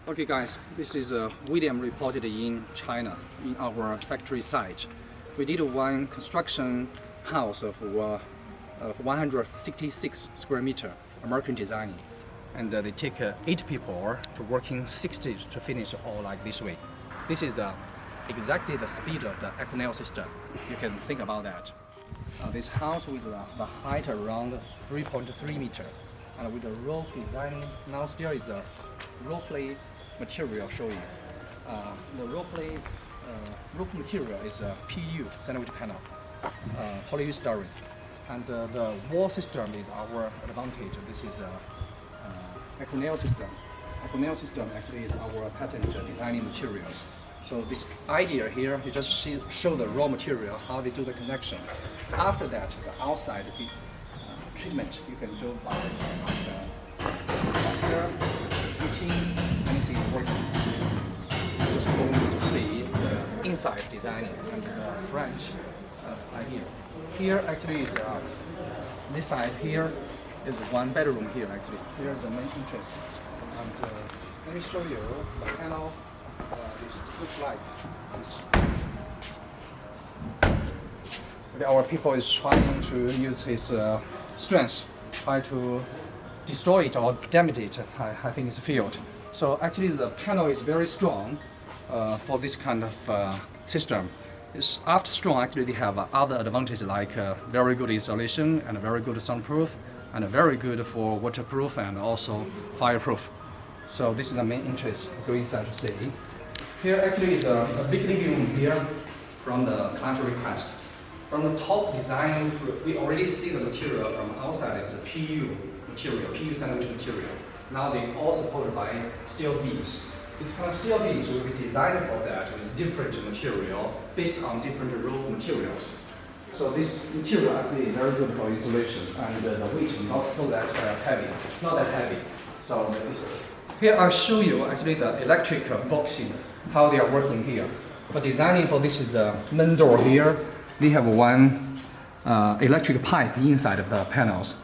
Okay guys, this is William reported in China, in our factory site. We did one construction house of 166 square meter, American design. And they take 8 people to working 60 to finish all like this way. This is exactly the speed of the Econel system. You can think about that. This house with the height around 3.3 meter. And with the roof designing, now still is the roofly material showing. The roof material is PU, sandwich panel, polystyrene. And the wall system is our advantage. This is Econel system. Econel system actually is our patent designing materials. So this idea here, you just show the raw material, how they do the connection. After that, the outside treatment, you can do by plaster, heating, anything working. Just going to see the inside designing and the French idea. Here actually is this side here is one bedroom here actually. Here is the main entrance. And let me show you the panel. This looks like. Our people is trying to use his strength, try to destroy it or damage it. I think it's failed. So actually the panel is very strong for this kind of system. It's after strong, actually they have other advantages like very good insulation and very good soundproof and very good for waterproof and also fireproof. So this is the main interest. Go inside to see. Here actually is a big living room here from the client request. From the top design, we already see the material from outside. It's a PU material, PU sandwich material. Now they all supported by steel beams. This kind of steel beams will be designed for that with different material based on different roof materials. So this material actually is very good for insulation and the weight is not so that heavy, not that heavy. So here I'll show you actually the electric boxing, how they are working here. For designing for this is the main door here. They have one electric pipe inside of the panels.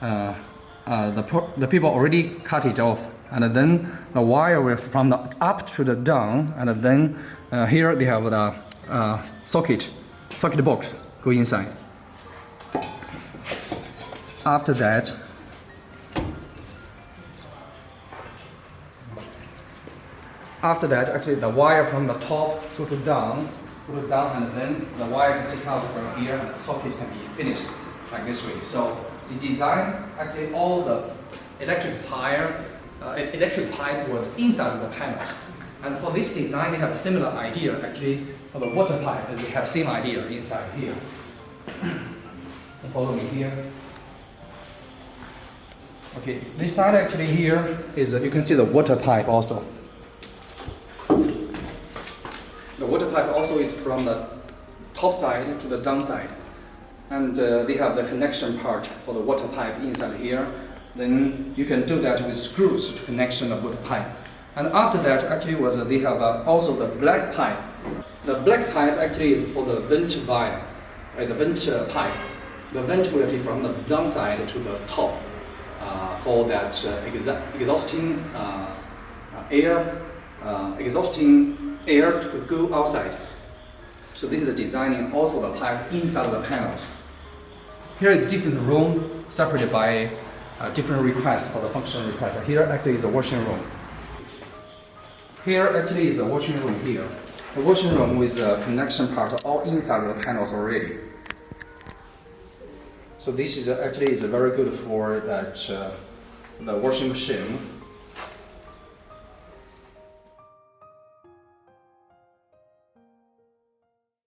The people already cut it off, and then the wire will from the up to the down, and then here they have the socket box go inside. After that, actually the wire from the top go to down, and then the wire can take out from here, and the socket can be finished like this way. So the design, actually all the electric pipe was inside of the panels. And for this design, they have a similar idea. Actually, for the water pipe, they have same idea inside here. So follow me here. Okay, this side actually here is you can see the water pipe also. The water pipe also is from the top side to the down side. And they have the connection part for the water pipe inside here. Then you can do that with screws to connection of water pipe. And after that, actually they have also the black pipe. The black pipe actually is for the vent wire, the vent pipe. The vent will be from the down side to the top for that exhausting air to go outside. So this is the designing also the pipe inside of the panels. Here is different room separated by different requests for the function request. Here actually is a washing room. Here actually is a washing room here. The washing room with a connection part all inside of the panels already. So this is actually is very good for that the washing machine.